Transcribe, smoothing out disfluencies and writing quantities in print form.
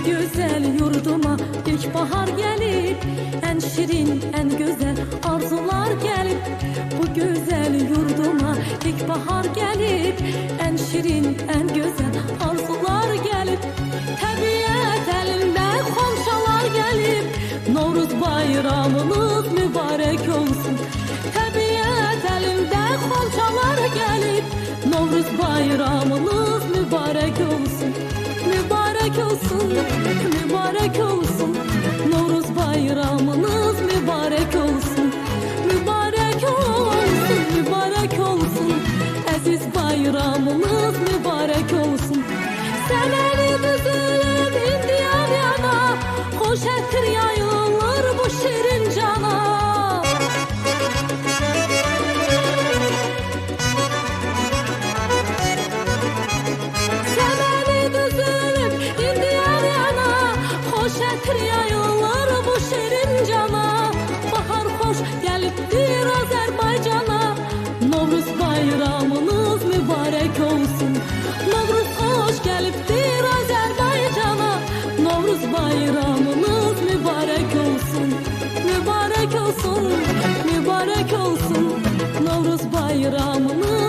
güzel yurduma ilkbahar gelip, en şirin, en güzel arzular gelip. Bu güzel yurduma ilkbahar gelip, en şirin, en güzel arzular gelip. Təbiət elinde xonçalar gelip, Novruz bayramınız mübarek olsun. Təbiət elinde xonçalar gelip, Novruz bayramınız mübarek olsun. Mübarek olsun, mübarek olsun. Novruz bayramınız mübarek olsun. Mübarek olsun, mübarek olsun. Aziz bayramınız mübarek olsun. Seneli düzülüp indi yana, hoş ettir yayılır bu şirin cana. Yayılır bu şirin cana, bahar hoş gelipdir Azerbaycan'a. Novruz bayramınız mübarek olsun. Novruz hoş gelipdir Azerbaycan'a. Novruz bayramınız mübarek olsun. Mübarek olsun, mübarek olsun. Novruz bayramınız